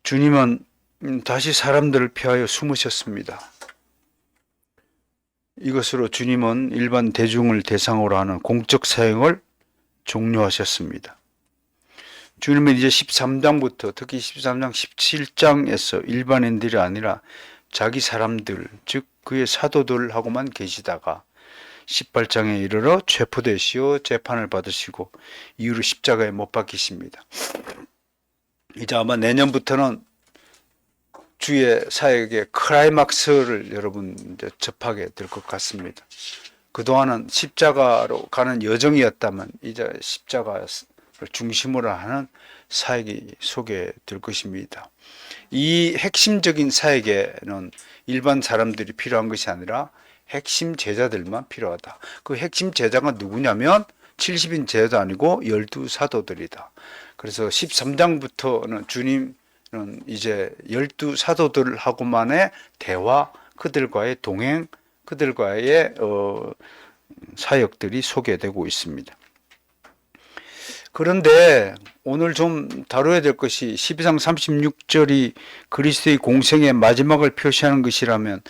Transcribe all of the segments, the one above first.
주님은 다시 사람들을 피하여 숨으셨습니다. 이것으로 주님은 일반 대중을 대상으로 하는 공적 사역을 종료하셨습니다. 주님은 이제 13장부터 특히 13장 17장에서 일반인들이 아니라 자기 사람들, 즉 그의 사도들하고만 계시다가 18장에 이르러 체포되시어 재판을 받으시고 이후로 십자가에 못 박히십니다. 이제 아마 내년부터는 주의 사역의 클라이막스를 여러분 이제 접하게 될 것 같습니다. 그동안은 십자가로 가는 여정이었다면 이제 십자가를 중심으로 하는 사역이 소개될 것입니다. 이 핵심적인 사역에는 일반 사람들이 필요한 것이 아니라 핵심 제자들만 필요하다. 그 핵심 제자가 누구냐면 70인 제자도 아니고 12사도들이다. 그래서 13장부터는 주님은 이제 12사도들하고만의 대화, 그들과의 동행, 그들과의 사역들이 소개되고 있습니다. 그런데 오늘 좀 다뤄야 될 것이 12장 36절이 그리스도의 공생의 마지막을 표시하는 것이라면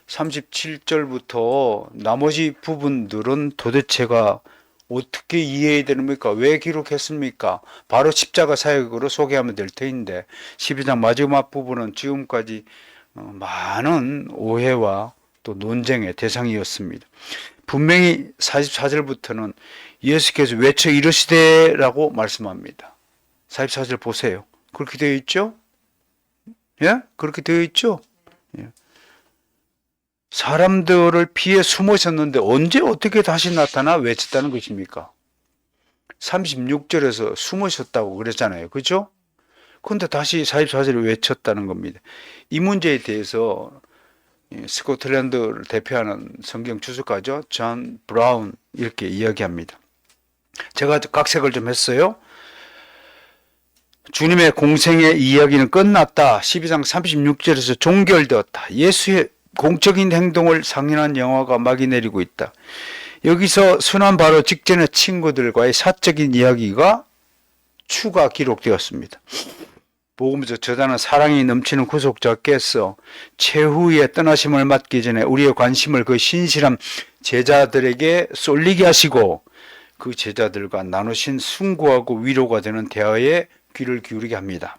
37절부터 나머지 부분들은 도대체가 어떻게 이해해야 되는 겁니까? 왜 기록했습니까? 바로 십자가 사역으로 소개하면 될 터인데 12장 마지막 부분은 지금까지 많은 오해와 또 논쟁의 대상이었습니다. 분명히 44절부터는 예수께서 외쳐 이르시되라고 말씀합니다. 44절 보세요. 그렇게 되어 있죠? 예? 그렇게 되어 있죠? 예. 사람들을 피해 숨으셨는데 언제 어떻게 다시 나타나 외쳤다는 것입니까? 36절에서 숨으셨다고 그랬잖아요. 그죠? 그런데 다시 44절에 외쳤다는 겁니다. 이 문제에 대해서 스코틀랜드를 대표하는 성경 주석가죠. 존 브라운 이렇게 이야기합니다. 제가 각색을 좀 했어요. 주님의 공생의 이야기는 끝났다. 12장 36절에서 종결되었다. 예수의 공적인 행동을 상연한 영화가 막이 내리고 있다. 여기서 순환 바로 직전의 친구들과의 사적인 이야기가 추가 기록되었습니다. 복음서 저자는 사랑이 넘치는 구속자께서 최후의 떠나심을 맞기 전에 우리의 관심을 그 신실한 제자들에게 쏠리게 하시고 그 제자들과 나누신 숭고하고 위로가 되는 대화에 귀를 기울이게 합니다.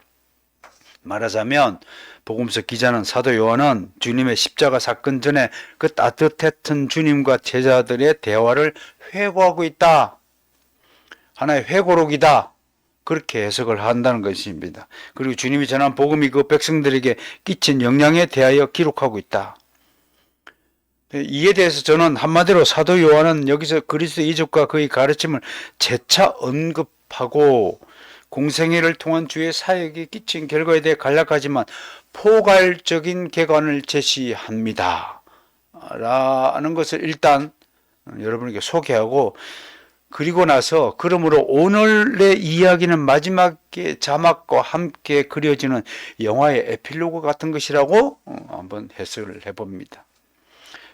말하자면 복음서 기자는 사도 요한은 주님의 십자가 사건 전에 그 따뜻했던 주님과 제자들의 대화를 회고하고 있다. 하나의 회고록이다. 그렇게 해석을 한다는 것입니다. 그리고 주님이 전한 복음이 그 백성들에게 끼친 영향에 대하여 기록하고 있다. 이에 대해서 저는 한마디로 사도 요한은 여기서 그리스도 이적과 그의 가르침을 재차 언급하고 공생애를 통한 주의 사역이 끼친 결과에 대해 간략하지만 포괄적인 객관을 제시합니다. 라는 것을 일단 여러분에게 소개하고 그리고 나서 그러므로 오늘의 이야기는 마지막에 자막과 함께 그려지는 영화의 에필로그 같은 것이라고 한번 해석을 해봅니다.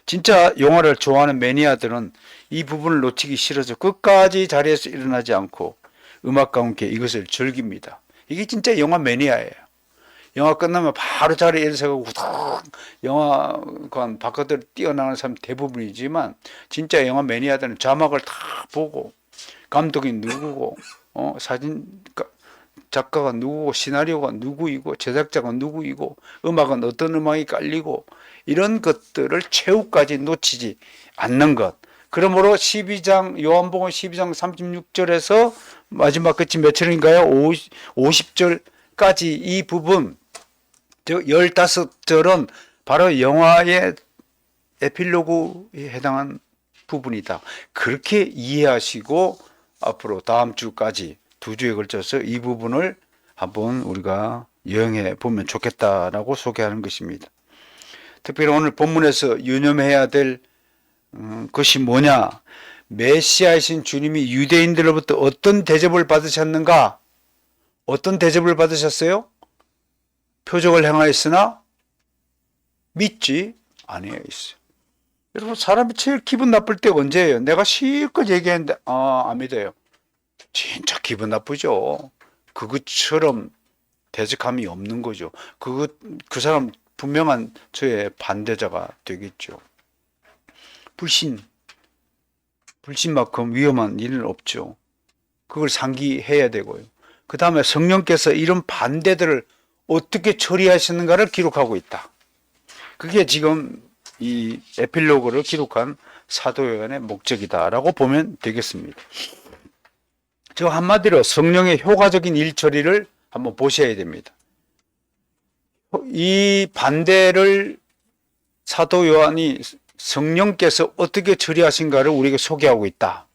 진짜 영화를 좋아하는 매니아들은 이 부분을 놓치기 싫어서 끝까지 자리에서 일어나지 않고 음악과 함께 이것을 즐깁니다. 이게 진짜 영화 매니아예요. 영화 끝나면 바로 자리에 일어서고 후딱 영화관 바깥으로 뛰어나가는 사람 대부분이지만 진짜 영화 매니아들은 자막을 다 보고 감독이 누구고 사진 작가가 누구고 시나리오가 누구이고 제작자가 누구이고 음악은 어떤 음악이 깔리고 이런 것들을 최후까지 놓치지 않는 것. 그러므로 12장 요한복음 12장 36절에서 마지막 끝이 몇 절인가요? 50절까지 이 부분 즉 15절은 바로 영화의 에필로그에 해당한 부분이다. 그렇게 이해하시고 앞으로 다음 주까지 2주에 걸쳐서 이 부분을 한번 우리가 여행해 보면 좋겠다라고 소개하는 것입니다. 특별히 오늘 본문에서 유념해야 될 것이 뭐냐? 메시아이신 주님이 유대인들로부터 어떤 대접을 받으셨는가? 어떤 대접을 받으셨어요? 표적을 행하였으나 믿지 아니하였어요. 여러분 사람이 제일 기분 나쁠 때가 언제예요? 내가 실컷 얘기했는데 안 믿어요. 진짜 기분 나쁘죠. 그것처럼 대적함이 없는 거죠. 그 사람 분명한 저의 반대자가 되겠죠. 불신만큼 위험한 일은 없죠. 그걸 상기해야 되고요. 그 다음에 성령께서 이런 반대들을 어떻게 처리하시는가를 기록하고 있다. 그게 지금 이 에필로그를 기록한 사도 요한의 목적이다라고 보면 되겠습니다. 저 한마디로 성령의 효과적인 일 처리를 한번 보셔야 됩니다. 이 반대를 사도 요한이 성령께서 어떻게 처리하신가를 우리에게 소개하고 있다.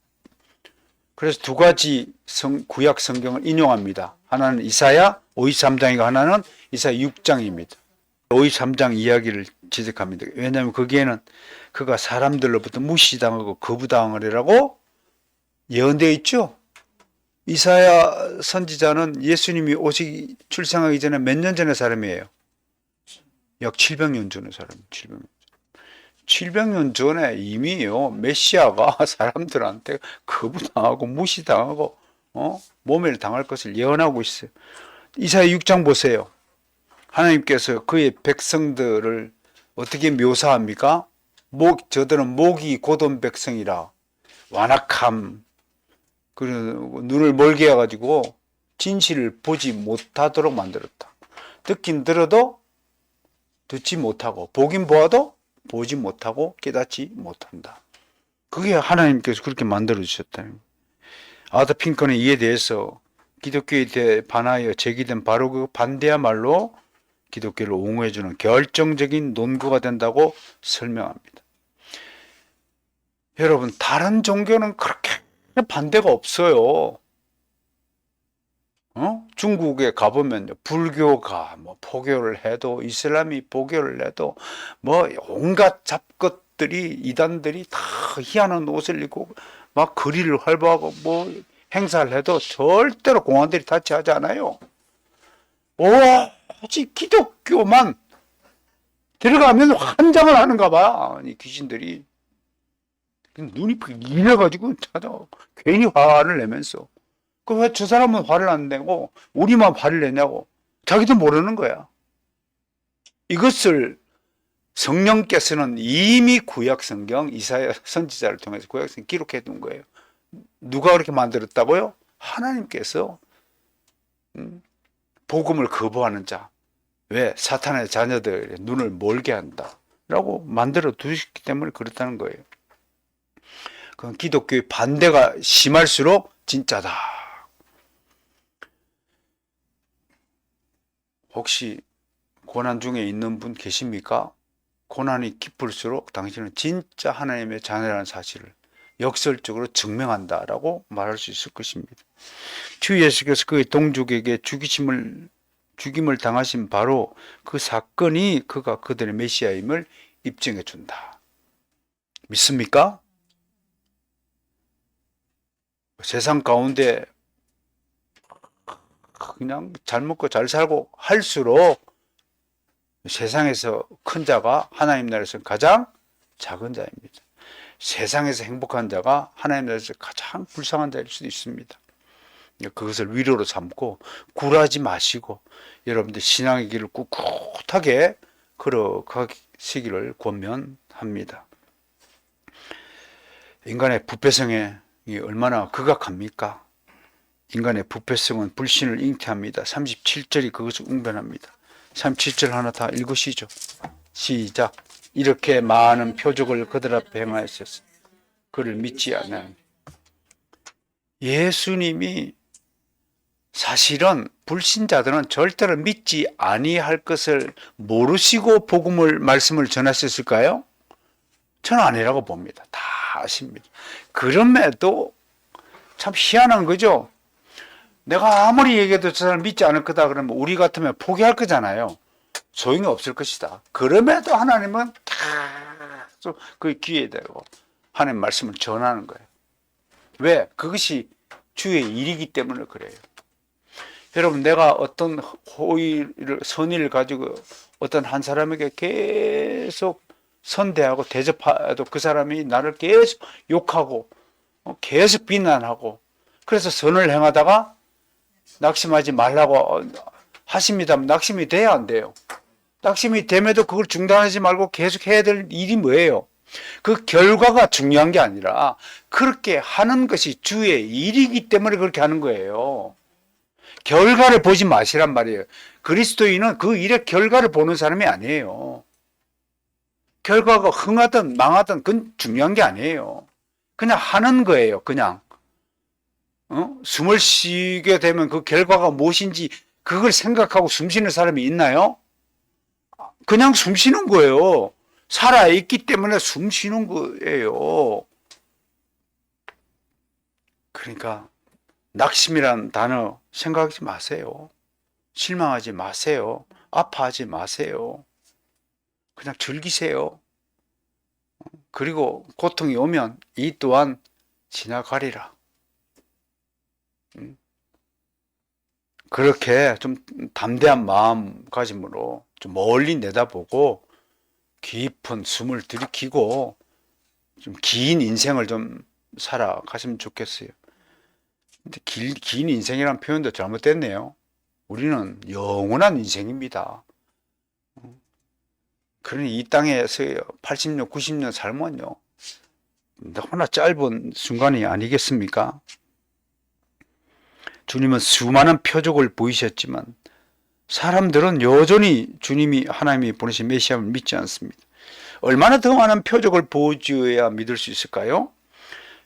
그래서 두 가지 구약 성경을 인용합니다. 하나는 이사야 53장이고 하나는 이사야 6장입니다. 53장 이야기를 지적합니다. 왜냐하면 거기에는 그가 사람들로부터 무시당하고 거부당하리라고 예언되어 있죠. 이사야 선지자는 예수님이 출생하기 전에 몇 년 전의 사람이에요? 약 700년 전의 사람이에요. 700년 전에 이미요 메시아가 사람들한테 거부당하고 무시당하고 모멸 당할 것을 예언하고 있어요. 이사야 6장 보세요. 하나님께서 그의 백성들을 어떻게 묘사합니까? 저들은 목이 곧은 백성이라 완악함, 그리고 눈을 멀게 해가지고 진실을 보지 못하도록 만들었다. 듣긴 들어도 듣지 못하고 보긴 보아도 보지 못하고 깨닫지 못한다. 그게 하나님께서 그렇게 만들어 주셨다는 거예요. 아더 핑크는 이에 대해서 기독교에 대해 반하여 제기된 바로 그 반대야말로 기독교를 옹호해주는 결정적인 논구가 된다고 설명합니다. 여러분, 다른 종교는 그렇게 반대가 없어요. 중국에 가보면 불교가 포교를 해도 이슬람이 포교를 해도 온갖 잡것들이 이단들이 다 희한한 옷을 입고 막 거리를 활보하고 행사를 해도 절대로 공안들이 타치하지 않아요. 오직 기독교만 들어가면 환장을 하는가 봐. 이 귀신들이 눈이 이래가지고 괜히 화를 내면서 왜 저 사람은 화를 안 내고 우리만 화를 내냐고 자기도 모르는 거야. 이것을 성령께서는 이미 구약 성경 이사야 선지자를 통해서 구약 성경 기록해 둔 거예요. 누가 그렇게 만들었다고요? 하나님께서 복음을 거부하는 자, 왜? 사탄의 자녀들의 눈을 멀게 한다 라고 만들어 두셨기 때문에 그렇다는 거예요. 그건 기독교의 반대가 심할수록 진짜다. 혹시 고난 중에 있는 분 계십니까? 고난이 깊을수록 당신은 진짜 하나님의 자녀라는 사실을 역설적으로 증명한다라고 말할 수 있을 것입니다. 주 예수께서 그의 동족에게 죽임을 당하신 바로 그 사건이 그가 그들의 메시아임을 입증해 준다. 믿습니까? 세상 가운데 그냥 잘 먹고 잘 살고 할수록 세상에서 큰 자가 하나님 나라에서 가장 작은 자입니다. 세상에서 행복한 자가 하나님 나라에서 가장 불쌍한 자일 수도 있습니다. 그것을 위로로 삼고 굴하지 마시고 여러분들 신앙의 길을 꿋꿋하게 걸어가시기를 권면합니다. 인간의 부패성이 얼마나 극악합니까? 인간의 부패성은 불신을 잉태합니다. 37절이 그것을 웅변합니다. 37절 하나 다 읽으시죠. 시작. 이렇게 많은 표적을 그들 앞에 행하였으니 그를 믿지 않아요. 예수님이 사실은 불신자들은 절대로 믿지 아니할 것을 모르시고 말씀을 전하셨을까요? 저는 아니라고 봅니다. 다 아십니다. 그럼에도 참 희한한 거죠. 내가 아무리 얘기해도 저 사람 믿지 않을 거다 그러면 우리 같으면 포기할 거잖아요. 소용이 없을 것이다. 그럼에도 하나님은 계속 그 귀에 대고 하나님 말씀을 전하는 거예요. 왜? 그것이 주의 일이기 때문에 그래요. 여러분, 내가 어떤 선의를 가지고 어떤 한 사람에게 계속 선대하고 대접해도 그 사람이 나를 계속 욕하고 계속 비난하고 그래서 선을 행하다가 낙심하지 말라고 하십니다. 낙심이 돼야 안 돼요. 낙심이 됨에도 그걸 중단하지 말고 계속 해야 될 일이 뭐예요? 그 결과가 중요한 게 아니라 그렇게 하는 것이 주의 일이기 때문에 그렇게 하는 거예요. 결과를 보지 마시란 말이에요. 그리스도인은 그 일의 결과를 보는 사람이 아니에요. 결과가 흥하든 망하든 그건 중요한 게 아니에요. 그냥 하는 거예요. 그냥 숨을 쉬게 되면 그 결과가 무엇인지 그걸 생각하고 숨 쉬는 사람이 있나요? 그냥 숨 쉬는 거예요. 살아있기 때문에 숨 쉬는 거예요. 그러니까 낙심이란 단어 생각하지 마세요. 실망하지 마세요. 아파하지 마세요. 그냥 즐기세요. 그리고 고통이 오면 이 또한 지나가리라. 그렇게 좀 담대한 마음가짐으로 좀 멀리 내다보고 깊은 숨을 들이키고 좀 긴 인생을 좀 살아가시면 좋겠어요. 근데 긴 인생이라는 표현도 잘못됐네요. 우리는 영원한 인생입니다. 그러니 이 땅에서 80년, 90년 살면요. 너무나 짧은 순간이 아니겠습니까? 주님은 수많은 표적을 보이셨지만 사람들은 여전히 주님이 하나님이 보내신 메시아를 믿지 않습니다. 얼마나 더 많은 표적을 보여줘야 믿을 수 있을까요?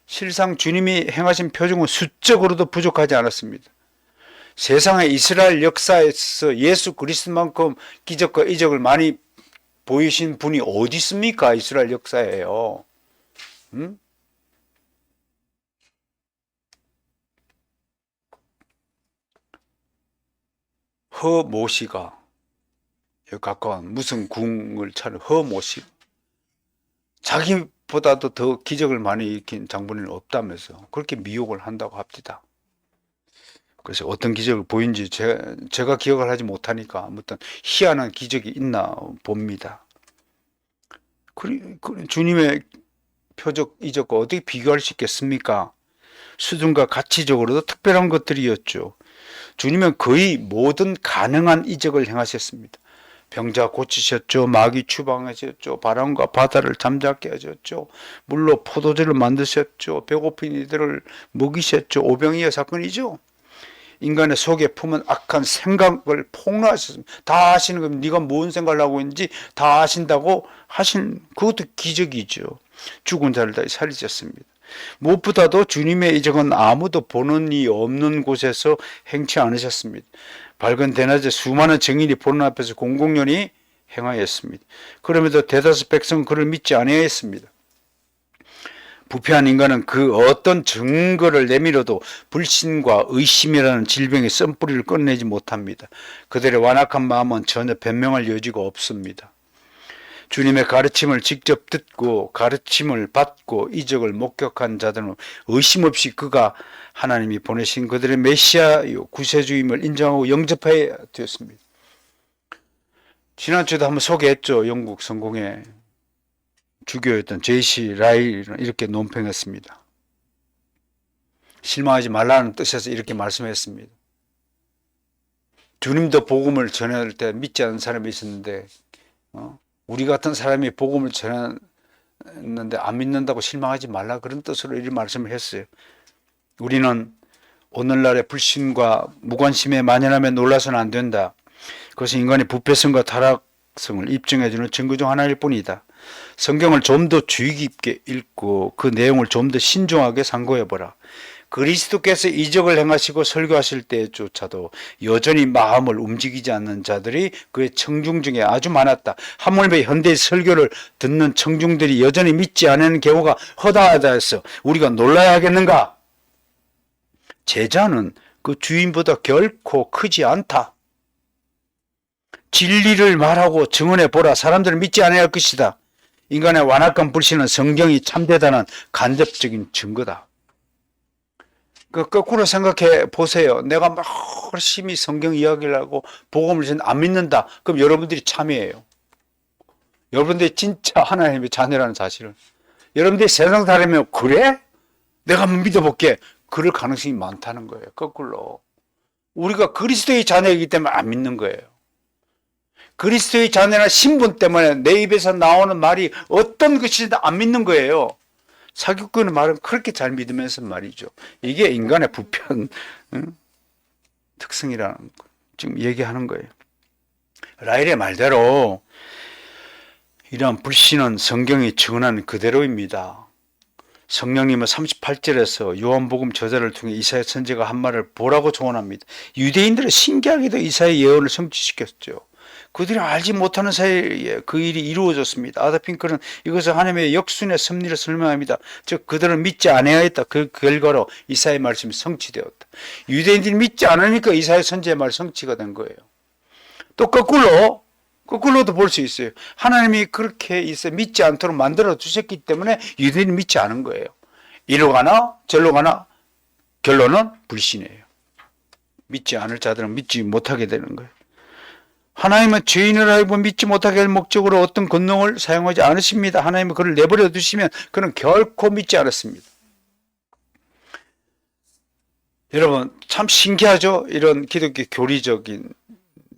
실상 주님이 행하신 표적은 수적으로도 부족하지 않았습니다. 세상의 이스라엘 역사에서 예수 그리스도만큼 기적과 이적을 많이 보이신 분이 어디 있습니까? 이스라엘 역사에요. 허모시가 여기 가까운 무슨 궁을 차는 허모시 자기보다도 더 기적을 많이 일으킨 장본인은 없다면서 그렇게 미혹을 한다고 합니다. 그래서 어떤 기적을 보인지 제가 기억을 하지 못하니까 아무튼 희한한 기적이 있나 봅니다. 주님의 표적, 이적과 어떻게 비교할 수 있겠습니까? 수준과 가치적으로도 특별한 것들이었죠. 주님은 거의 모든 가능한 이적을 행하셨습니다. 병자 고치셨죠. 마귀 추방하셨죠. 바람과 바다를 잠잠게 하셨죠. 물로 포도주를 만드셨죠. 배고픈 이들을 먹이셨죠. 오병이어 사건이죠. 인간의 속에 품은 악한 생각을 폭로하셨습니다. 다 아시는 겁니다. 네가 뭔 생각을 하고 있는지 다 아신다고 하신 그것도 기적이죠. 죽은 자를 다 살리셨습니다. 무엇보다도 주님의 이적은 아무도 보는 이 없는 곳에서 행치 않으셨습니다. 밝은 대낮에 수많은 증인이 보는 앞에서 공공연히 행하였습니다. 그럼에도 대다수 백성은 그를 믿지 아니하였습니다. 부패한 인간은 그 어떤 증거를 내밀어도 불신과 의심이라는 질병의 썬뿌리를 꺼내지 못합니다. 그들의 완악한 마음은 전혀 변명할 여지가 없습니다. 주님의 가르침을 직접 듣고 가르침을 받고 이적을 목격한 자들은 의심 없이 그가 하나님이 보내신 그들의 메시아요 구세주임을 인정하고 영접해야 되었습니다. 지난주에도 한번 소개했죠. 영국 성공의 주교였던 제이시 라일은 이렇게 논평했습니다. 실망하지 말라는 뜻에서 이렇게 말씀했습니다. 주님도 복음을 전할 때 믿지 않는 사람이 있었는데 우리 같은 사람이 복음을 전했는데 안 믿는다고 실망하지 말라 그런 뜻으로 이런 말씀을 했어요. 우리는 오늘날의 불신과 무관심에 만연하며 놀라서는 안 된다. 그것은 인간의 부패성과 타락성을 입증해주는 증거 중 하나일 뿐이다. 성경을 좀 더 주의 깊게 읽고 그 내용을 좀 더 신중하게 상고해보라. 그리스도께서 이적을 행하시고 설교하실 때조차도 여전히 마음을 움직이지 않는 자들이 그의 청중 중에 아주 많았다. 하물며 현대의 설교를 듣는 청중들이 여전히 믿지 않는 경우가 허다하다 해서 우리가 놀라야 하겠는가? 제자는 그 주인보다 결코 크지 않다. 진리를 말하고 증언해 보라. 사람들은 믿지 않아야 할 것이다. 인간의 완악한 불신은 성경이 참되다는 간접적인 증거다. 거꾸로 생각해 보세요. 내가 막 열심히 성경 이야기를 하고 복음을 전해 안 믿는다. 그럼 여러분들이 참이에요. 여러분들이 진짜 하나님의 자녀라는 사실을. 여러분들이 세상 사람이면 그래? 내가 한번 믿어볼게. 그럴 가능성이 많다는 거예요. 거꾸로. 우리가 그리스도의 자녀이기 때문에 안 믿는 거예요. 그리스도의 자녀나 신분 때문에 내 입에서 나오는 말이 어떤 것이든 안 믿는 거예요. 사기꾼의 말은 그렇게 잘 믿으면서 말이죠. 이게 인간의 부편, 특성이라는 거. 지금 얘기하는 거예요. 라헬의 말대로 이러한 불신은 성경이 증언하는 그대로입니다. 성령님은 38절에서 요한복음 저자를 통해 이사야 선지자가 한 말을 보라고 조언합니다. 유대인들은 신기하게도 이사야의 예언을 성취시켰죠. 그들이 알지 못하는 사이에 그 일이 이루어졌습니다. 아더 핑크는 이것을 하나님의 역순의 섭리를 설명합니다. 즉 그들은 믿지 않아야했다. 그 결과로 이사야의 말씀이 성취되었다. 유대인들이 믿지 않으니까 이사야 선지자의 말 성취가 된 거예요. 또 거꾸로도 볼 수 있어요. 하나님이 그렇게 믿지 않도록 만들어 주셨기 때문에 유대인이 믿지 않은 거예요. 이리로 가나 저리로 가나 결론은 불신이에요. 믿지 않을 자들은 믿지 못하게 되는 거예요. 하나님은 죄인을 알고 믿지 못하게 할 목적으로 어떤 권능을 사용하지 않으십니다. 하나님은 그를 내버려 두시면 그는 결코 믿지 않았습니다. 여러분 참 신기하죠? 이런 기독교 교리적인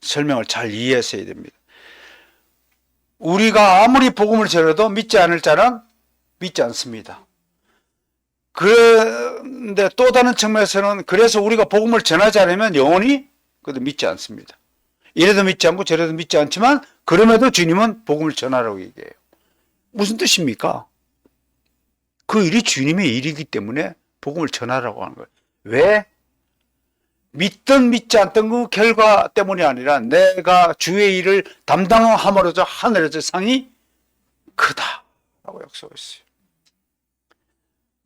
설명을 잘 이해하셔야 됩니다. 우리가 아무리 복음을 전해도 믿지 않을 자는 믿지 않습니다. 그런데 또 다른 측면에서는 그래서 우리가 복음을 전하지 않으면 영원히 그도 믿지 않습니다. 이래도 믿지 않고 저래도 믿지 않지만 그럼에도 주님은 복음을 전하라고 얘기해요. 무슨 뜻입니까? 그 일이 주님의 일이기 때문에 복음을 전하라고 하는 거예요. 왜? 믿든 믿지 않던 그 결과 때문이 아니라 내가 주의 일을 담당함으로써 하늘에서 상이 크다라고 약속했어요.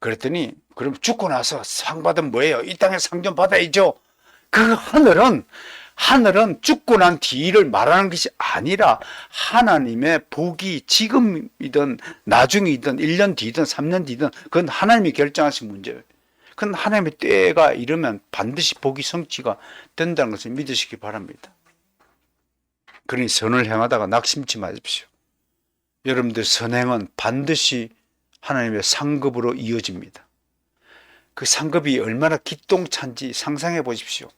그랬더니 그럼 죽고 나서 상 받으면 뭐예요? 이 땅에 상 좀 받아야죠. 그 하늘은 죽고 난 뒤를 말하는 것이 아니라 하나님의 복이 지금이든 나중이든 1년 뒤든 3년 뒤든 그건 하나님이 결정하신 문제예요. 그건 하나님의 때가 이르면 반드시 복이 성취가 된다는 것을 믿으시기 바랍니다. 그러니 선을 행하다가 낙심치 마십시오. 여러분들 선행은 반드시 하나님의 상급으로 이어집니다. 그 상급이 얼마나 기똥찬지 상상해 보십시오.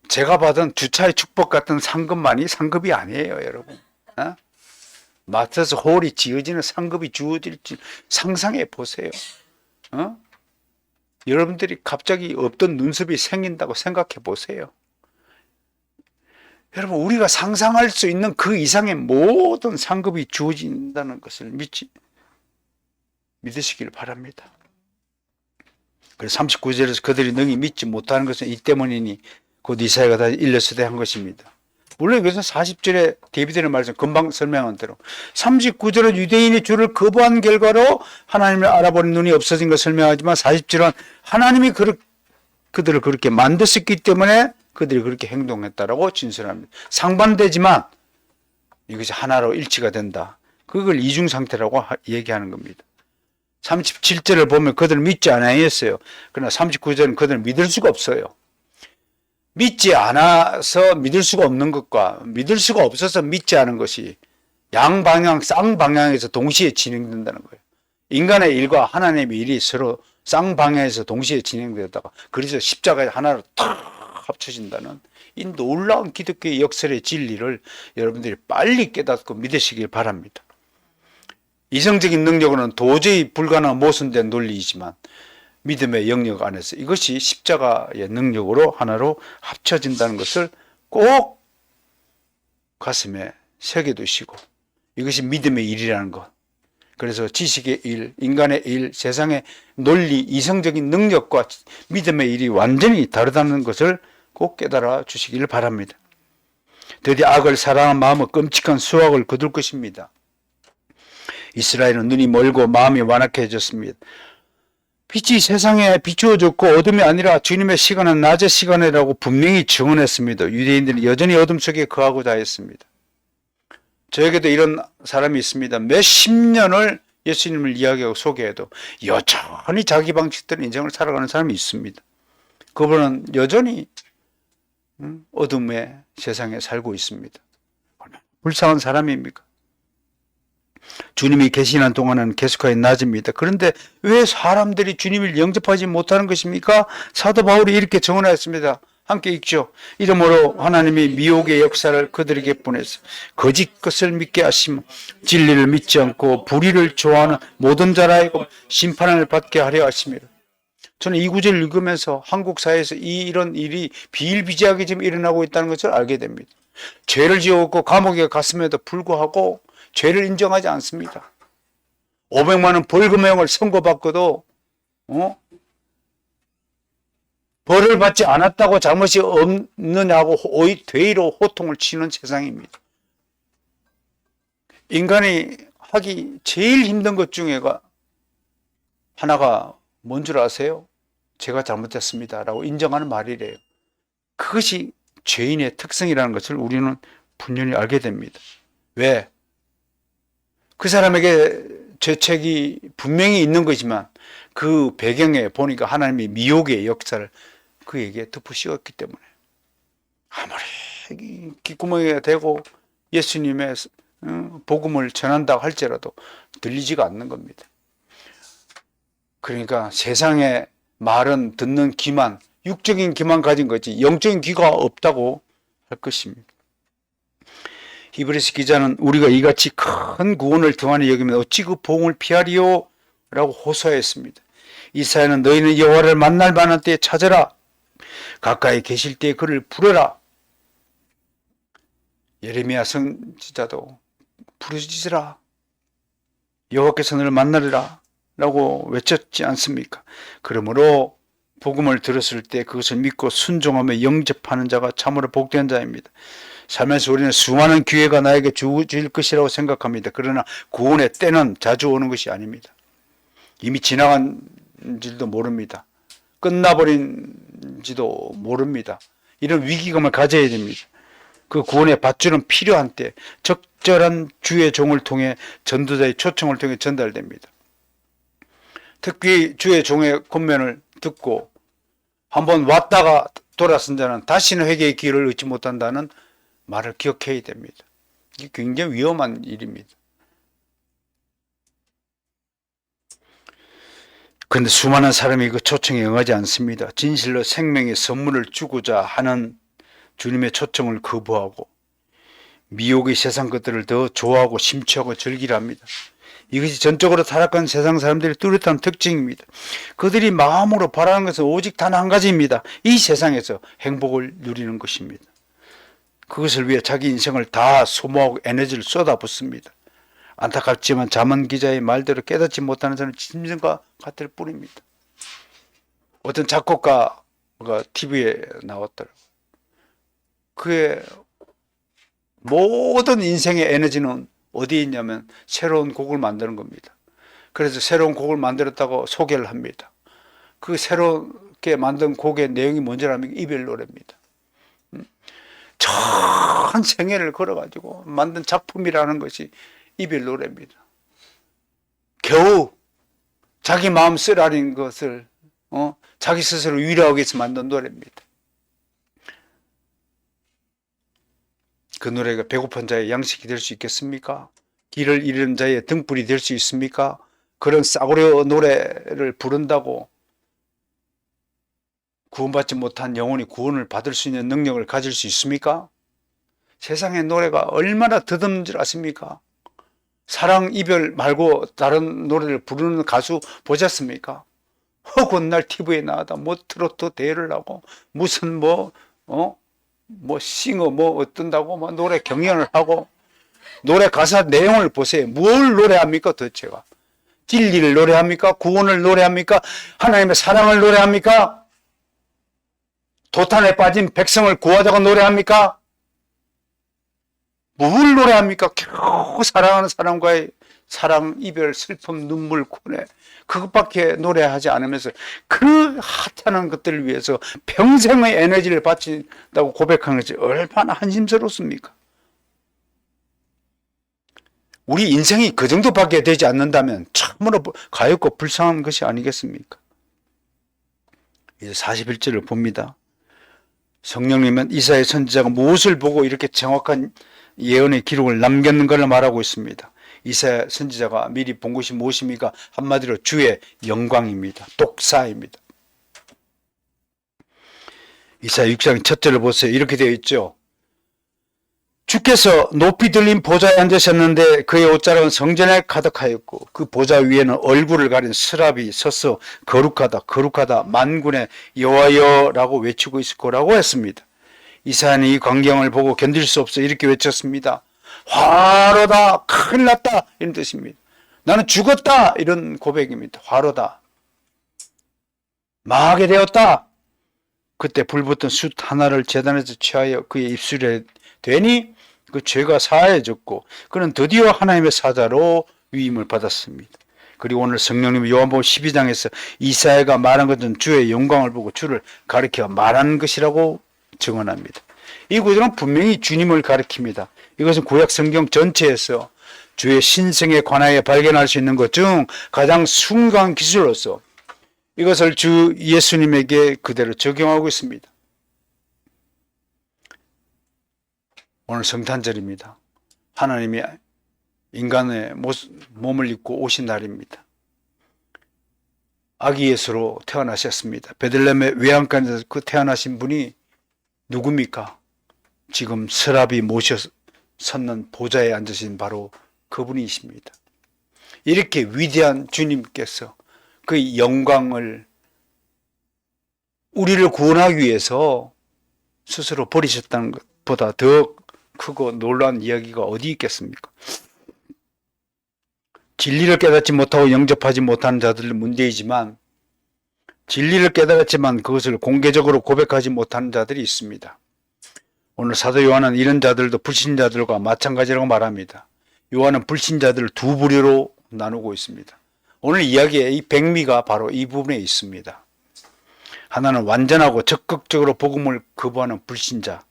제가 받은 주차의 축복 같은 상급만이 상급이 아니에요, 여러분. 마트에서 홀이 지어지는 상급이 주어질지 상상해 보세요. 여러분들이 갑자기 없던 눈썹이 생긴다고 생각해 보세요. 여러분 우리가 상상할 수 있는 그 이상의 모든 상급이 주어진다는 것을 믿으시길 바랍니다. 그래서 39절에서 그들이 능히 믿지 못하는 것은 이 때문이니 곧 이사야가 다 일렀으되 한 것입니다. 물론 이것은 40절에 대비되는 말씀 금방 설명한 대로 39절은 유대인이 주를 거부한 결과로 하나님을 알아보는 눈이 없어진 것을 설명하지만 40절은 하나님이 그들을 그렇게 만드셨기 때문에 그들이 그렇게 행동했다라고 진술합니다. 상반되지만 이것이 하나로 일치가 된다. 그걸 이중상태라고 얘기하는 겁니다. 37절을 보면 그들을 믿지 않아했어요. 그러나 39절은 그들을 믿을 수가 없어요. 믿지 않아서 믿을 수가 없는 것과 믿을 수가 없어서 믿지 않은 것이 양방향, 쌍방향에서 동시에 진행된다는 거예요. 인간의 일과 하나님의 일이 서로 쌍방향에서 동시에 진행되다가 그래서 십자가에 하나로 탁 합쳐진다는 이 놀라운 기독교의 역설의 진리를 여러분들이 빨리 깨닫고 믿으시길 바랍니다. 이성적인 능력으로는 도저히 불가능한 모순된 논리이지만 믿음의 영역 안에서 이것이 십자가의 능력으로 하나로 합쳐진다는 것을 꼭 가슴에 새겨두시고 이것이 믿음의 일이라는 것. 그래서 지식의 일, 인간의 일, 세상의 논리, 이성적인 능력과 믿음의 일이 완전히 다르다는 것을 꼭 깨달아 주시기를 바랍니다. 드디어 악을 사랑한 마음은 끔찍한 수확을 거둘 것입니다. 이스라엘은 눈이 멀고 마음이 완악해졌습니다. 빛이 세상에 비추어졌고 어둠이 아니라 주님의 시간은 낮의 시간이라고 분명히 증언했습니다. 유대인들은 여전히 어둠 속에 거하고자 했습니다. 저에게도 이런 사람이 있습니다. 몇십 년을 예수님을 이야기하고 소개해도 여전히 자기 방식대로 인생을 살아가는 사람이 있습니다. 그분은 여전히 어둠의 세상에 살고 있습니다. 불쌍한 사람입니까? 주님이 계시는 동안은 계속하여 낮입니다. 그런데 왜 사람들이 주님을 영접하지 못하는 것입니까? 사도 바울이 이렇게 증언하였습니다. 함께 읽죠. 이러므로 하나님이 미혹의 역사를 그들에게 보내서 거짓 것을 믿게 하시며 진리를 믿지 않고 불의를 좋아하는 모든 자라이고 심판을 받게 하려 하심이라. 저는 이 구절을 읽으면서 한국 사회에서 이런 일이 비일비재하게 지금 일어나고 있다는 것을 알게 됩니다. 죄를 지었고 감옥에 갔음에도 불구하고 죄를 인정하지 않습니다. 500만 원 벌금형을 선고받고도 벌을 받지 않았다고 잘못이 없느냐고 되의로 호통을 치는 세상입니다. 인간이 하기 제일 힘든 것 중에가 하나가 뭔 줄 아세요? 제가 잘못했습니다 라고 인정하는 말이래요. 그것이 죄인의 특성이라는 것을 우리는 분명히 알게 됩니다. 왜? 그 사람에게 죄책이 분명히 있는 거지만 그 배경에 보니까 하나님이 미혹의 역사를 그에게 덮으시었기 때문에 아무리 귓구멍에 대고 예수님의 복음을 전한다고 할지라도 들리지가 않는 겁니다. 그러니까 세상의 말은 듣는 귀만, 육적인 귀만 가진 거지 영적인 귀가 없다고 할 것입니다. 히브리서 기자는 우리가 이같이 큰 구원을 등한히 여기면 어찌 그 복음을 피하리요? 라고 호소했습니다. 이사야는 너희는 여호와를 만날 만한 때에 찾으라. 가까이 계실 때에 그를 부르라. 예레미야 선지자도 부르짖으라. 여호와께서 너를 만나리라 라고 외쳤지 않습니까? 그러므로 복음을 들었을 때 그것을 믿고 순종하며 영접하는 자가 참으로 복된 자입니다. 살면서 우리는 수많은 기회가 나에게 주어질 것이라고 생각합니다. 그러나 구원의 때는 자주 오는 것이 아닙니다. 이미 지나간 줄도 모릅니다. 끝나버린지도 모릅니다. 이런 위기감을 가져야 됩니다. 그 구원의 밧줄은 필요한 때 적절한 주의 종을 통해 전도자의 초청을 통해 전달됩니다. 특히 주의 종의 권면을 듣고 한번 왔다가 돌아선 자는 다시는 회개의 기회를 얻지 못한다는 말을 기억해야 됩니다. 이게 굉장히 위험한 일입니다. 그런데 수많은 사람이 그 초청에 응하지 않습니다. 진실로 생명의 선물을 주고자 하는 주님의 초청을 거부하고 미혹의 세상 것들을 더 좋아하고 심취하고 즐기려 합니다. 이것이 전적으로 타락한 세상 사람들의 뚜렷한 특징입니다. 그들이 마음으로 바라는 것은 오직 단 한 가지입니다. 이 세상에서 행복을 누리는 것입니다. 그것을 위해 자기 인생을 다 소모하고 에너지를 쏟아붓습니다. 안타깝지만 자문 기자의 말대로 깨닫지 못하는 자는 짐승과 같을 뿐입니다. 어떤 작곡가가 TV에 나왔더라고요. 그의 모든 인생의 에너지는 어디에 있냐면 새로운 곡을 만드는 겁니다. 그래서 새로운 곡을 만들었다고 소개를 합니다. 그 새롭게 만든 곡의 내용이 뭔지 아면 이별 노래입니다. 전 생애를 걸어가지고 만든 작품이라는 것이 이별 노래입니다. 겨우 자기 마음 쓰라린 것을 자기 스스로 위로하기 위해서 만든 노래입니다. 그 노래가 배고픈 자의 양식이 될 수 있겠습니까? 길을 잃은 자의 등불이 될 수 있습니까? 그런 싸구려 노래를 부른다고 구원받지 못한 영혼이 구원을 받을 수 있는 능력을 가질 수 있습니까? 세상의 노래가 얼마나 더듬질 아십니까? 사랑 이별 말고 다른 노래를 부르는 가수 보셨습니까? 허구날 TV에 나와다 트로트 대회를 하고 무슨 싱어 어떤다고 노래 경연을 하고 노래 가사 내용을 보세요. 뭘 노래합니까 도대체가? 진리를 노래합니까? 구원을 노래합니까? 하나님의 사랑을 노래합니까? 도탄에 빠진 백성을 구하자고 노래합니까? 뭘 노래합니까? 겨우 사랑하는 사람과의 사랑, 이별, 슬픔, 눈물, 고뇌 그것밖에 노래하지 않으면서 그 하찮은 것들을 위해서 평생의 에너지를 바친다고 고백하는 것이 얼마나 한심스럽습니까? 우리 인생이 그 정도밖에 되지 않는다면 참으로 가엾고 불쌍한 것이 아니겠습니까? 이제 41절을 봅니다. 성령님은 이사야 선지자가 무엇을 보고 이렇게 정확한 예언의 기록을 남겼는가를 말하고 있습니다. 이사야 선지자가 미리 본 것이 무엇입니까? 한마디로 주의 영광입니다. 독사입니다. 이사야 6장 첫 절을 보세요. 이렇게 되어 있죠. 주께서 높이 들린 보좌에 앉으셨는데 그의 옷자락은 성전에 가득하였고 그 보좌 위에는 얼굴을 가린 스랍이 서서 거룩하다 거룩하다 만군의 여호와여라고 외치고 있을 거라고 했습니다. 이사야는 이 광경을 보고 견딜 수 없어 이렇게 외쳤습니다. 화로다, 큰일 났다, 이런 뜻입니다. 나는 죽었다, 이런 고백입니다. 화로다, 망하게 되었다. 그때 불붙은 숯 하나를 제단에서 취하여 그의 입술에 대니 그 죄가 사해졌고 그는 드디어 하나님의 사자로 위임을 받았습니다. 그리고 오늘 성령님이 요한복음 12장에서 이사야가 말한 것은 주의 영광을 보고 주를 가리켜 말한 것이라고 증언합니다. 이 구절은 분명히 주님을 가리킵니다. 이것은 구약 성경 전체에서 주의 신성에 관하여 발견할 수 있는 것 중 가장 순수한 기술로서 이것을 주 예수님에게 그대로 적용하고 있습니다. 오늘 성탄절입니다. 하나님이 인간의 몸을 입고 오신 날입니다. 아기 예수로 태어나셨습니다. 베들레헴의 외양간에서 그 태어나신 분이 누굽니까? 지금 스랍이 모셔 섰는 보좌에 앉으신 바로 그분이십니다. 이렇게 위대한 주님께서 그 영광을 우리를 구원하기 위해서 스스로 버리셨다는 것보다 더 크고 놀라운 이야기가 어디 있겠습니까? 진리를 깨닫지 못하고 영접하지 못하는 자들은 문제이지만 진리를 깨달았지만 그것을 공개적으로 고백하지 못하는 자들이 있습니다. 오늘 사도 요한은 이런 자들도 불신자들과 마찬가지라고 말합니다. 요한은 불신자들을 두 부류로 나누고 있습니다. 오늘 이야기의 이 백미가 바로 이 부분에 있습니다. 하나는 완전하고 적극적으로 복음을 거부하는 불신자,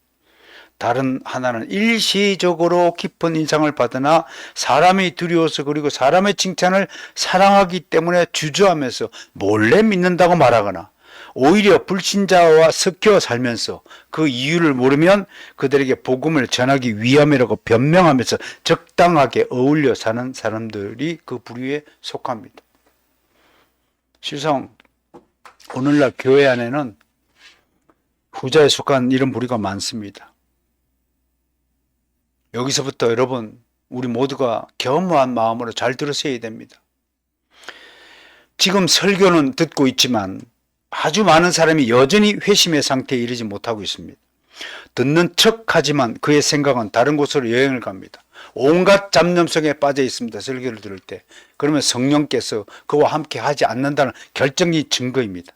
다른 하나는 일시적으로 깊은 인상을 받으나 사람이 두려워서 그리고 사람의 칭찬을 사랑하기 때문에 주저하면서 몰래 믿는다고 말하거나 오히려 불신자와 섞여 살면서 그 이유를 모르면 그들에게 복음을 전하기 위함이라고 변명하면서 적당하게 어울려 사는 사람들이 그 부류에 속합니다. 실상 오늘날 교회 안에는 후자에 속한 이런 부류가 많습니다. 여기서부터 여러분 우리 모두가 겸허한 마음으로 잘 들으셔야 됩니다. 지금 설교는 듣고 있지만 아주 많은 사람이 여전히 회심의 상태에 이르지 못하고 있습니다. 듣는 척하지만 그의 생각은 다른 곳으로 여행을 갑니다. 온갖 잡념성에 빠져 있습니다. 설교를 들을 때. 그러면 성령께서 그와 함께 하지 않는다는 결정적인 증거입니다.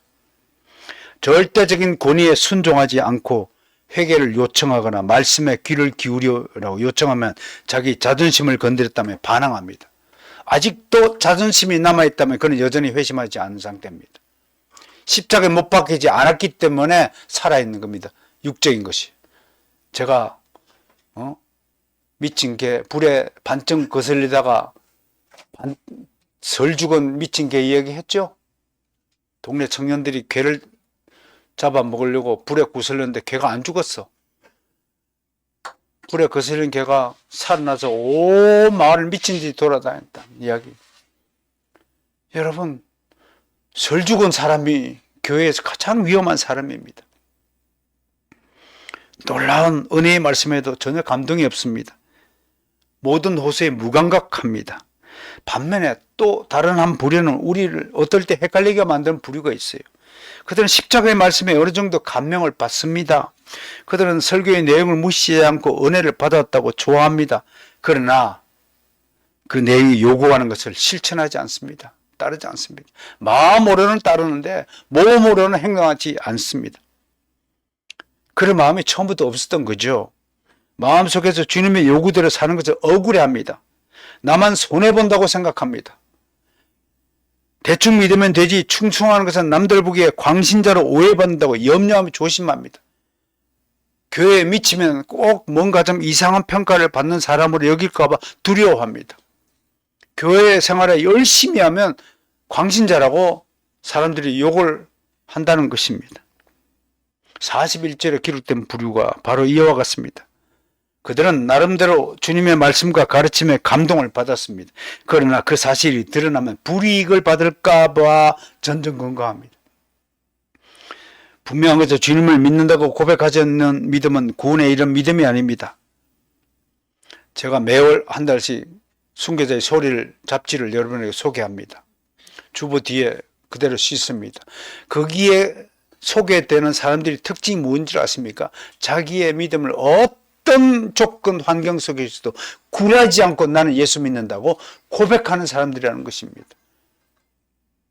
절대적인 권위에 순종하지 않고 회개를 요청하거나 말씀에 귀를 기울여라고 요청하면 자기 자존심을 건드렸다면 반항합니다. 아직도 자존심이 남아있다면 그는 여전히 회심하지 않은 상태입니다. 십자가에 못 박히지 않았기 때문에 살아있는 겁니다. 육적인 것이. 제가 미친 개 불에 반쯤 거슬리다가 설죽은 미친 개 이야기했죠. 동네 청년들이 개를 잡아먹으려고 불에 구슬렸는데 개가 안 죽었어. 불에 거슬린 개가 살아나서 온 마을을 미친 듯이 돌아다녔다 이야기. 여러분, 설죽은 사람이 교회에서 가장 위험한 사람입니다. 놀라운 은혜의 말씀에도 전혀 감동이 없습니다. 모든 호소에 무감각합니다. 반면에 또 다른 한 부류는 우리를 어떨 때 헷갈리게 만드는 부류가 있어요. 그들은 십자가의 말씀에 어느 정도 감명을 받습니다. 그들은 설교의 내용을 무시하지 않고 은혜를 받았다고 좋아합니다. 그러나 그 내용이 요구하는 것을 실천하지 않습니다. 따르지 않습니다. 마음으로는 따르는데 몸으로는 행동하지 않습니다. 그런 마음이 처음부터 없었던 거죠. 마음속에서 주님의 요구대로 사는 것을 억울해합니다. 나만 손해본다고 생각합니다. 대충 믿으면 되지 충성하는 것은 남들 보기에 광신자로 오해받는다고 염려하며 조심합니다. 교회에 미치면 꼭 뭔가 좀 이상한 평가를 받는 사람으로 여길까 봐 두려워합니다. 교회 생활에 열심히 하면 광신자라고 사람들이 욕을 한다는 것입니다. 41절에 기록된 부류가 바로 이와 같습니다. 그들은 나름대로 주님의 말씀과 가르침에 감동을 받았습니다. 그러나 그 사실이 드러나면 불이익을 받을까 봐 전전긍긍합니다. 분명한 것은 주님을 믿는다고 고백하지 않는 믿음은 구원에 이른 믿음이 아닙니다. 제가 매월 한 달씩 순교자의 소리를 잡지를 여러분에게 소개합니다. 주보 뒤에 그대로 씻습니다. 거기에 소개되는 사람들이 특징이 뭔지 아십니까? 자기의 믿음을 어떤 조건 환경 속에서도 굴하지 않고 나는 예수 믿는다고 고백하는 사람들이라는 것입니다.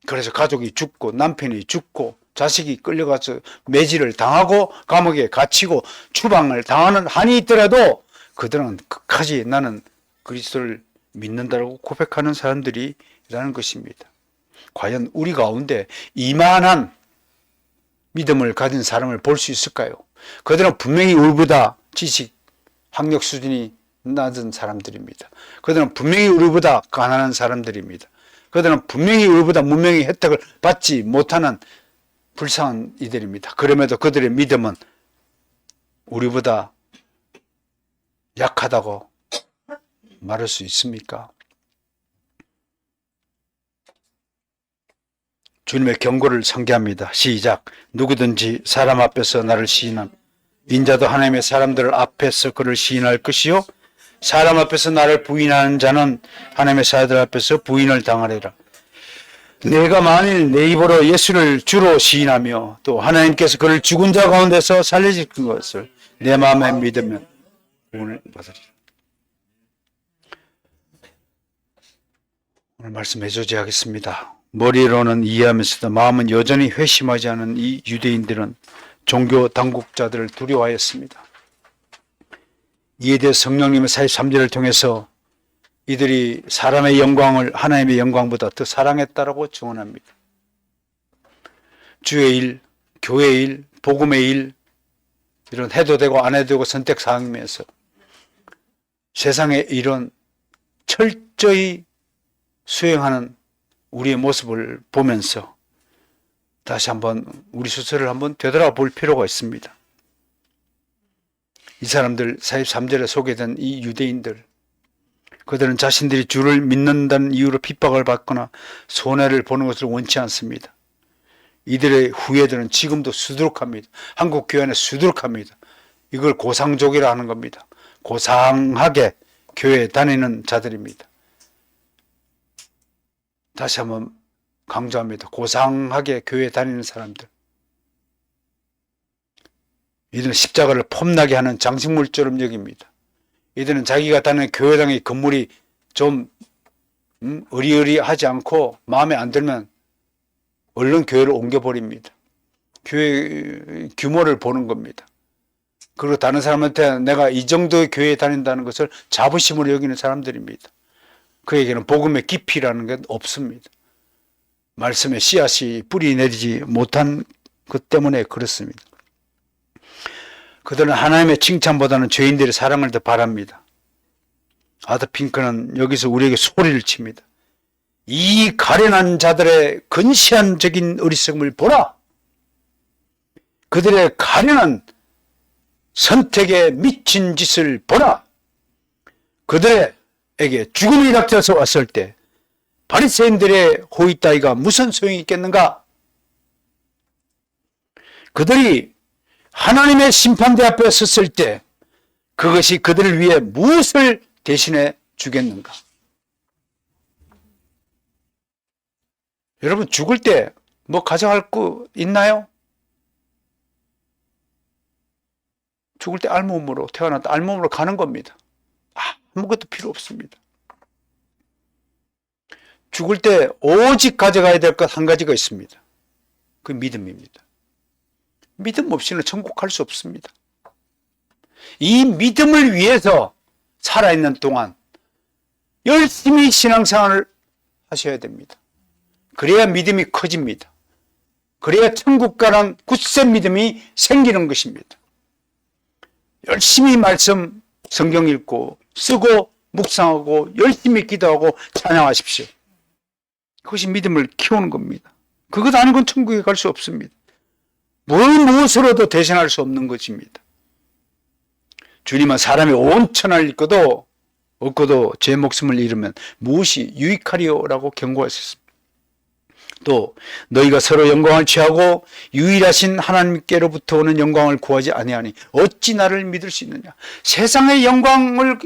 그래서 가족이 죽고 남편이 죽고 자식이 끌려가서 매질을 당하고 감옥에 갇히고 추방을 당하는 한이 있더라도 그들은 끝까지 나는 그리스도를 믿는다고 고백하는 사람들이라는 것입니다. 과연 우리 가운데 이만한 믿음을 가진 사람을 볼 수 있을까요? 그들은 분명히 우리보다 지식, 학력 수준이 낮은 사람들입니다. 그들은 분명히 우리보다 가난한 사람들입니다. 그들은 분명히 우리보다 문명의 혜택을 받지 못하는 불쌍한 이들입니다. 그럼에도 그들의 믿음은 우리보다 약하다고 말할 수 있습니까? 주님의 경고를 상기합니다. 시작. 누구든지 사람 앞에서 나를 시인함 인자도 하나님의 사람들 앞에서 그를 시인할 것이요 사람 앞에서 나를 부인하는 자는 하나님의 사람들 앞에서 부인을 당하리라. 내가 만일 내 입으로 예수를 주로 시인하며 또 하나님께서 그를 죽은 자 가운데서 살리실 것을 내 마음에 믿으면 구원을 받으리라. 오늘 말씀 해조지하겠습니다. 머리로는 이해하면서도 마음은 여전히 회심하지 않은 이 유대인들은 종교 당국자들을 두려워하였습니다. 이에 대해 성령님의 43절을 통해서 이들이 사람의 영광을 하나님의 영광보다 더 사랑했다라고 증언합니다. 주의 일, 교회의 일, 복음의 일 이런 해도 되고 안 해도 되고 선택사항이면서 세상의 일은 철저히 수행하는 우리의 모습을 보면서 다시 한번 우리 스스로를 한번 되돌아볼 필요가 있습니다. 이 사람들 43절에 소개된 이 유대인들 그들은 자신들이 주를 믿는다는 이유로 핍박을 받거나 손해를 보는 것을 원치 않습니다. 이들의 후예들은 지금도 수두룩합니다. 한국 교회 안에 수두룩합니다. 이걸 고상족이라 하는 겁니다. 고상하게 교회에 다니는 자들입니다. 다시 한번 강조합니다. 고상하게 교회에 다니는 사람들. 이들은 십자가를 폼나게 하는 장식물처럼 여깁니다. 이들은 자기가 다니는 교회당의 건물이 좀 의리의리하지 않고 마음에 안 들면 얼른 교회를 옮겨버립니다. 교회 규모를 보는 겁니다. 그리고 다른 사람한테 내가 이 정도의 교회에 다닌다는 것을 자부심으로 여기는 사람들입니다. 그에게는 복음의 깊이라는 게 없습니다. 말씀의 씨앗이 뿌리 내리지 못한 것 때문에 그렇습니다. 그들은 하나님의 칭찬보다는 죄인들의 사랑을 더 바랍니다. 아더 핑크는 여기서 우리에게 소리를 칩니다. 이 가련한 자들의 근시안적인 어리석음을 보라. 그들의 가련한 선택에 미친 짓을 보라. 그들에게 죽음이 닥쳐서 왔을 때 바리새인들의 호의 따위가 무슨 소용이 있겠는가? 그들이 하나님의 심판대 앞에 섰을 때 그것이 그들을 위해 무엇을 대신해 주겠는가? 여러분 죽을 때 뭐 가져갈 거 있나요? 죽을 때 알몸으로 태어났다 알몸으로 가는 겁니다. 아무것도 필요 없습니다. 죽을 때 오직 가져가야 될 것 한 가지가 있습니다. 그 믿음입니다. 믿음 없이는 천국 갈 수 없습니다. 이 믿음을 위해서 살아있는 동안 열심히 신앙생활을 하셔야 됩니다. 그래야 믿음이 커집니다. 그래야 천국 가는 굳센 믿음이 생기는 것입니다. 열심히 말씀 성경 읽고 쓰고 묵상하고 열심히 기도하고 찬양하십시오. 그것이 믿음을 키우는 겁니다. 그것 아니고는 천국에 갈 수 없습니다. 무엇으로도 대신할 수 없는 것입니다. 주님은 사람이 온 천하를 얻고도 제 목숨을 잃으면 무엇이 유익하리요라고 경고하셨습니다. 또 너희가 서로 영광을 취하고 유일하신 하나님께로부터 오는 영광을 구하지 아니하니 어찌 나를 믿을 수 있느냐. 세상의 영광을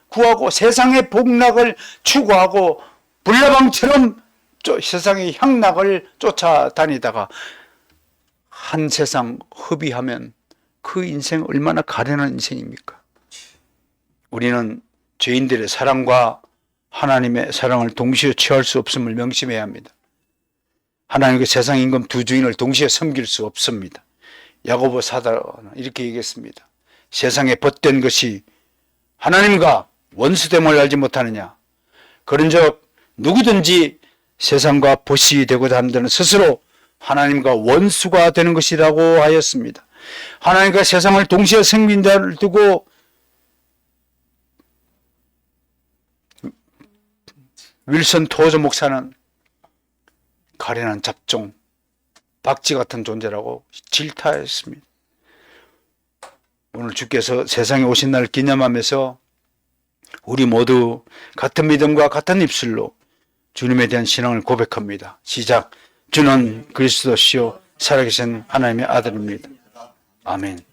구하고 세상의 복락을 추구하고 불나방처럼 세상의 향락을 쫓아다니다가 한 세상 허비하면 그 인생 얼마나 가련한 인생입니까? 우리는 죄인들의 사랑과 하나님의 사랑을 동시에 취할 수 없음을 명심해야 합니다. 하나님과 세상 임금 두 주인을 동시에 섬길 수 없습니다. 야고보 사도는 이렇게 얘기했습니다. 세상에 벗된 것이 하나님과 원수됨을 알지 못하느냐. 그런즉 누구든지 세상과 보시 되고자 하는 데는 스스로 하나님과 원수가 되는 것이라고 하였습니다. 하나님과 세상을 동시에 섬긴 자를 두고 윌슨 토저 목사는 가련한 잡종, 박쥐 같은 존재라고 질타했습니다. 오늘 주께서 세상에 오신 날 기념하면서 우리 모두 같은 믿음과 같은 입술로 주님에 대한 신앙을 고백합니다. 시작. 주는 그리스도시요 살아계신 하나님의 아들입니다. 아멘.